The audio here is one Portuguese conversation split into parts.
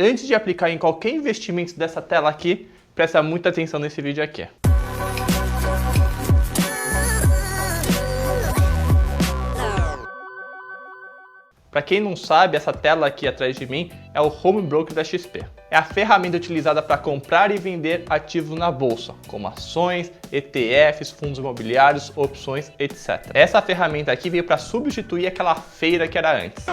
Antes de aplicar em qualquer investimento dessa tela aqui, presta muita atenção nesse vídeo aqui. Para quem não sabe, essa tela aqui atrás de mim é o Home Broker da XP. É a ferramenta utilizada para comprar e vender ativos na bolsa, como ações, ETFs, fundos imobiliários, opções, etc. Essa ferramenta aqui veio para substituir aquela feira que era antes.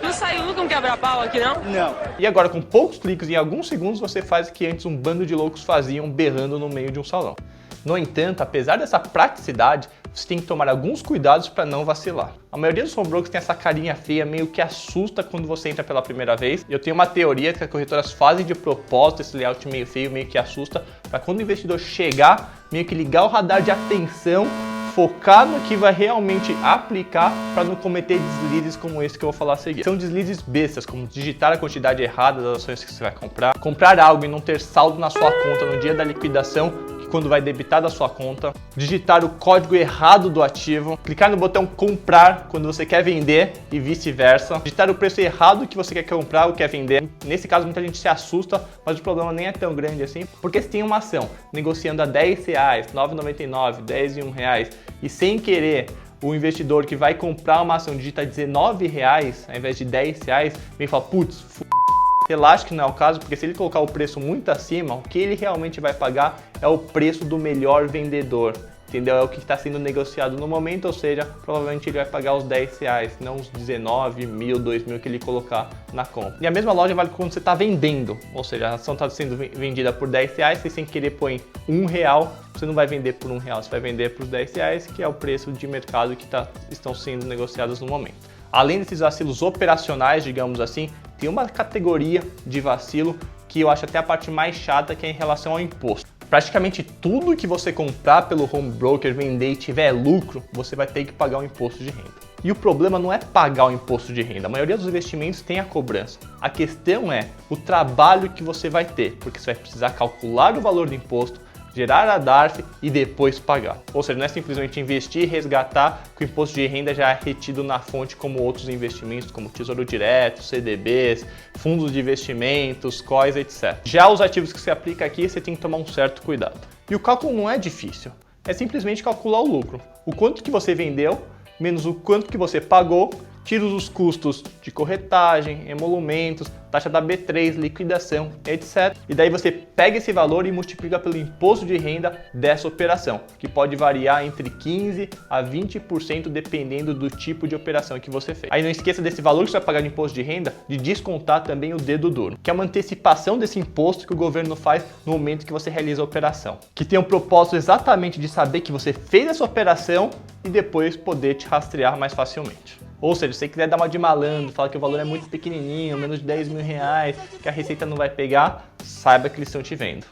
Não saiu nunca um quebra-pau aqui, não? Não. E agora, com poucos cliques, em alguns segundos, você faz o que antes um bando de loucos faziam berrando no meio de um salão. No entanto, apesar dessa praticidade, você tem que tomar alguns cuidados para não vacilar. A maioria dos home brokers tem essa carinha feia, meio que assusta quando você entra pela primeira vez. Eu tenho uma teoria que as corretoras fazem de propósito esse layout meio feio, meio que assusta, para quando o investidor chegar, meio que ligar o radar de atenção, focar no que vai realmente aplicar para não cometer deslizes como esse que eu vou falar a seguir. São deslizes bestas, como digitar a quantidade errada das ações que você vai comprar algo e não ter saldo na sua conta no dia da liquidação, quando vai debitar da sua conta, digitar o código errado do ativo, clicar no botão comprar quando você quer vender e vice-versa, digitar o preço errado que você quer comprar ou quer vender. Nesse caso, muita gente se assusta, mas o problema nem é tão grande assim, porque se tem uma ação negociando a R$10, R$ 9,99, R$10 e R$1 e sem querer o investidor que vai comprar uma ação digita R$19 ao invés de R$10, vem e fala, putz, relaxa que não é o caso, porque se ele colocar o preço muito acima, o que ele realmente vai pagar é o preço do melhor vendedor, entendeu? É o que está sendo negociado no momento, ou seja, provavelmente ele vai pagar os R$10, não os 19 mil, 2 mil que ele colocar na compra. E a mesma loja vale quando você está vendendo, ou seja, a ação está sendo vendida por R$10, você sem querer põe R$1, você não vai vender por R$1, você vai vender por os R$10, que é o preço de mercado que estão sendo negociados no momento. Além desses vacilos operacionais, digamos assim, tem uma categoria de vacilo que eu acho até a parte mais chata, que é em relação ao imposto. Praticamente tudo que você comprar pelo home broker, vender e tiver lucro, você vai ter que pagar o imposto de renda. E o problema não é pagar o imposto de renda, a maioria dos investimentos tem a cobrança. A questão é o trabalho que você vai ter, porque você vai precisar calcular o valor do imposto, gerar a DARF e depois pagar. Ou seja, não é simplesmente investir e resgatar, que o imposto de renda já é retido na fonte como outros investimentos, como Tesouro Direto, CDBs, fundos de investimentos, COIs, etc. Já os ativos que você aplica aqui, você tem que tomar um certo cuidado. E o cálculo não é difícil, é simplesmente calcular o lucro. O quanto que você vendeu, menos o quanto que você pagou, tira os custos de corretagem, emolumentos, taxa da B3, liquidação, etc. E daí você pega esse valor e multiplica pelo imposto de renda dessa operação, que pode variar entre 15% a 20% dependendo do tipo de operação que você fez. Aí não esqueça desse valor que você vai pagar de imposto de renda, de descontar também o dedo duro, que é uma antecipação desse imposto que o governo faz no momento que você realiza a operação, que tem o propósito exatamente de saber que você fez essa operação e depois poder te rastrear mais facilmente. Ou seja, se você quiser dar uma de malandro, falar que o valor é muito pequenininho, menos de R$10 mil, que a Receita não vai pegar, saiba que eles estão te vendo.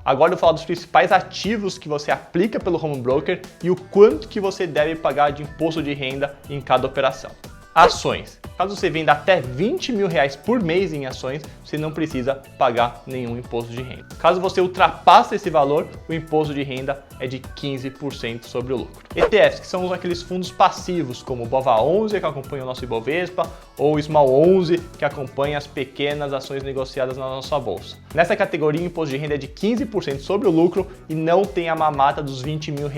Agora eu vou falar dos principais ativos que você aplica pelo home broker e o quanto que você deve pagar de imposto de renda em cada operação. Ações. Caso você venda até R$20 mil por mês em ações, você não precisa pagar nenhum imposto de renda. Caso você ultrapasse esse valor, o imposto de renda é de 15% sobre o lucro. ETFs, que são aqueles fundos passivos, como o BOVA11, que acompanha o nosso Ibovespa, ou o Small 11, que acompanha as pequenas ações negociadas na nossa bolsa. Nessa categoria, o imposto de renda é de 15% sobre o lucro e não tem a mamata dos R$20 mil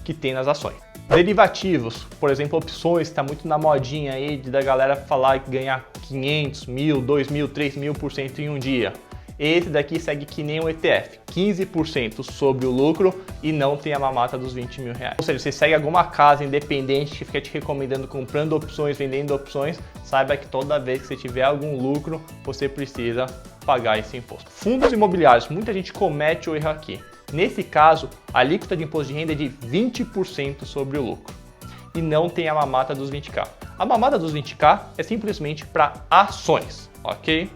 que tem nas ações. Derivativos, por exemplo, opções, está muito na modinha aí da galera falar que ganhar 500, 1.000, 2.000, 3.000% em um dia. Esse daqui segue que nem um ETF, 15% sobre o lucro e não tem a mamata dos R$20 mil. Ou seja, você segue alguma casa independente que fica te recomendando comprando opções, vendendo opções, saiba que toda vez que você tiver algum lucro, você precisa pagar esse imposto. Fundos imobiliários, muita gente comete o erro aqui. Nesse caso, a alíquota de imposto de renda é de 20% sobre o lucro e não tem a mamata dos 20k. A mamata dos 20k é simplesmente para ações, ok?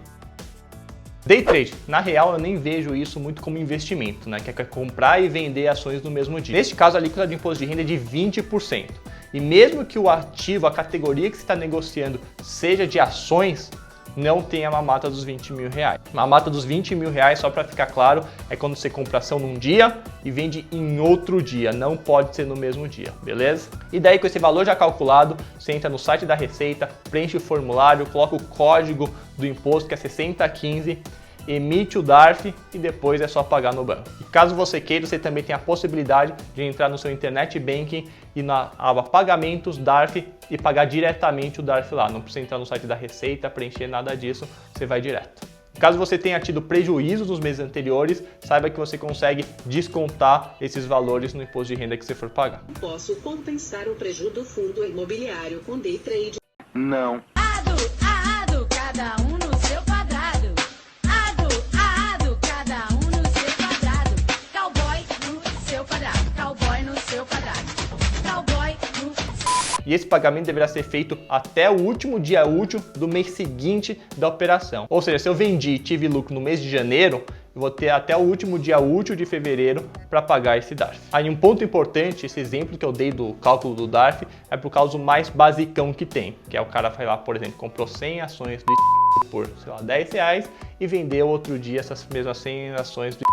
Day trade, na real eu nem vejo isso muito como investimento, né? Que é comprar e vender ações no mesmo dia. Neste caso, a alíquota de imposto de renda é de 20%. E mesmo que o ativo, a categoria que você está negociando seja de ações, não tem a mamata dos 20 mil reais. Mamata dos 20 mil reais, só para ficar claro, é quando você compra ação num dia e vende em outro dia, não pode ser no mesmo dia, beleza? E daí com esse valor já calculado, você entra no site da Receita, preenche o formulário, coloca o código do imposto que é 6015, emite o DARF e depois é só pagar no banco. E caso você queira, você também tem a possibilidade de entrar no seu Internet Banking e na aba Pagamentos, DARF e pagar diretamente o DARF lá. Não precisa entrar no site da Receita, preencher nada disso, você vai direto. Caso você tenha tido prejuízo nos meses anteriores, saiba que você consegue descontar esses valores no imposto de renda que você for pagar. Posso compensar o prejuízo do fundo imobiliário com day trade? Não. Cada um no seu quadrado. Cada um no seu quadrado. Cowboy no seu quadrado. Cowboy no seu quadrado. Cowboy no... E esse pagamento deverá ser feito até o último dia útil do mês seguinte da operação. Ou seja, se eu vendi e tive lucro no mês de janeiro, eu vou ter até o último dia útil de fevereiro para pagar esse DARF. Aí um ponto importante, esse exemplo que eu dei do cálculo do DARF é por causa do mais basicão que tem, que é o cara vai lá, por exemplo, comprou 100 ações do por, sei lá, 10 reais e vendeu outro dia essas mesmas 100 ações do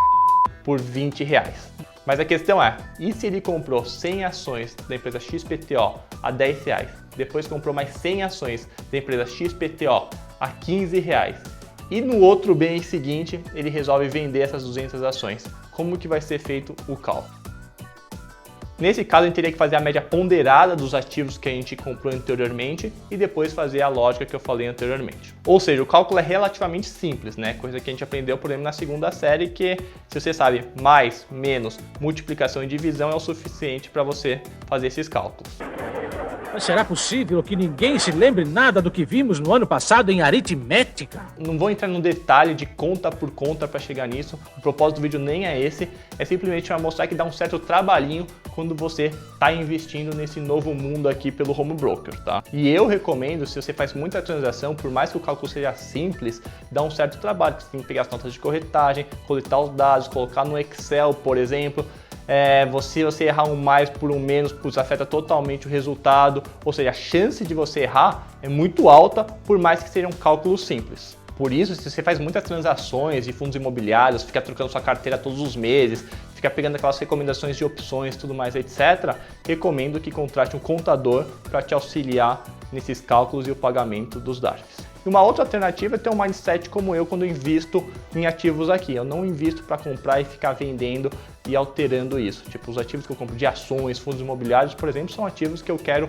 por 20 reais. Mas a questão é, e se ele comprou 100 ações da empresa XPTO a 10 reais, depois comprou mais 100 ações da empresa XPTO a 15 reais, e no outro mês seguinte ele resolve vender essas 200 ações? Como que vai ser feito o cálculo? Nesse caso, a gente teria que fazer a média ponderada dos ativos que a gente comprou anteriormente e depois fazer a lógica que eu falei anteriormente. Ou seja, o cálculo é relativamente simples, né? Coisa que a gente aprendeu, por exemplo, na segunda série, que se você sabe mais, menos, multiplicação e divisão é o suficiente para você fazer esses cálculos. Mas será possível que ninguém se lembre nada do que vimos no ano passado em aritmética? Não vou entrar no detalhe de conta por conta para chegar nisso, o propósito do vídeo nem é esse, é simplesmente para mostrar que dá um certo trabalhinho quando você está investindo nesse novo mundo aqui pelo home broker, tá? E eu recomendo, se você faz muita transação, por mais que o cálculo seja simples, dá um certo trabalho, você tem que pegar as notas de corretagem, coletar os dados, colocar no Excel, por exemplo. Se você errar um mais por um menos, afeta totalmente o resultado, ou seja, a chance de você errar é muito alta, por mais que seja um cálculo simples. Por isso, se você faz muitas transações de fundos imobiliários, fica trocando sua carteira todos os meses, fica pegando aquelas recomendações de opções, tudo mais, etc., recomendo que contrate um contador para te auxiliar nesses cálculos e o pagamento dos DARFs. E uma outra alternativa é ter um mindset como eu quando eu invisto em ativos aqui. Eu não invisto para comprar e ficar vendendo e alterando isso. Tipo, os ativos que eu compro de ações, fundos imobiliários, por exemplo, são ativos que eu quero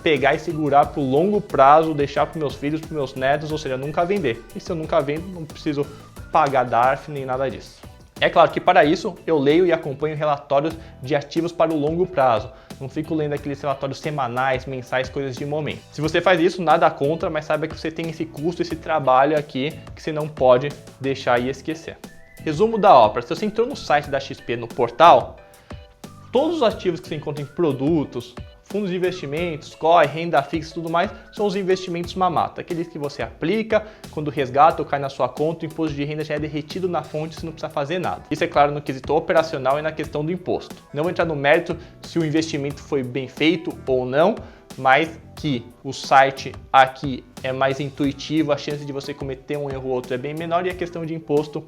pegar e segurar para o longo prazo, deixar para os meus filhos, para os meus netos, ou seja, nunca vender. E se eu nunca vendo, não preciso pagar DARF nem nada disso. É claro que para isso eu leio e acompanho relatórios de ativos para o longo prazo. Não fico lendo aqueles relatórios semanais, mensais, coisas de momento. Se você faz isso, nada contra, mas saiba que você tem esse custo, esse trabalho aqui que você não pode deixar e esquecer. Resumo da ópera. Se você entrou no site da XP, no portal, todos os ativos que você encontra em produtos, fundos de investimentos, COI, renda fixa e tudo mais, são os investimentos mamata, aqueles que você aplica, quando resgata ou cai na sua conta, o imposto de renda já é derretido na fonte, você não precisa fazer nada. Isso é claro no quesito operacional e na questão do imposto. Não vou entrar no mérito se o investimento foi bem feito ou não, mas que o site aqui é mais intuitivo, a chance de você cometer um erro ou outro é bem menor e a questão de imposto,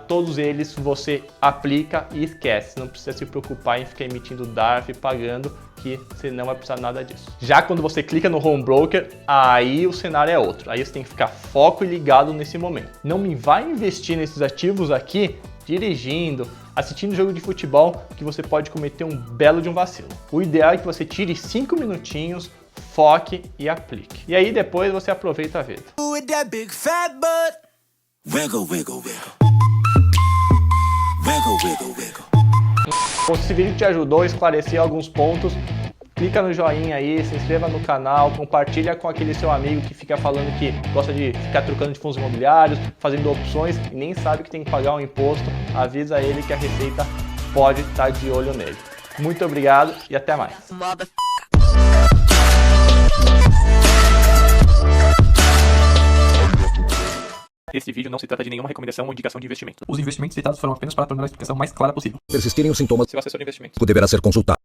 todos eles você aplica e esquece, não precisa se preocupar em ficar emitindo DARF e pagando, que você não vai precisar nada disso. Já quando você clica no Home Broker, aí o cenário é outro, aí você tem que ficar foco e ligado nesse momento. Não me vai investir nesses ativos aqui dirigindo, assistindo jogo de futebol, que você pode cometer um belo de um vacilo. O ideal é que você tire 5 minutinhos, foque e aplique. E aí depois você aproveita a vida. Wiggle, wiggle, wiggle. Wiggle, wiggle, wiggle. Bom, se esse vídeo te ajudou a esclarecer alguns pontos, clica no joinha aí, se inscreva no canal, compartilha com aquele seu amigo que fica falando que gosta de ficar trocando de fundos imobiliários, fazendo opções e nem sabe que tem que pagar um imposto. Avisa ele que a Receita pode estar de olho nele. Muito obrigado e até mais. Esse vídeo não se trata de nenhuma recomendação ou indicação de investimento. Os investimentos citados foram apenas para tornar a explicação mais clara possível. Persistirem os sintomas, Seu assessor de investimentos deverá ser consultado.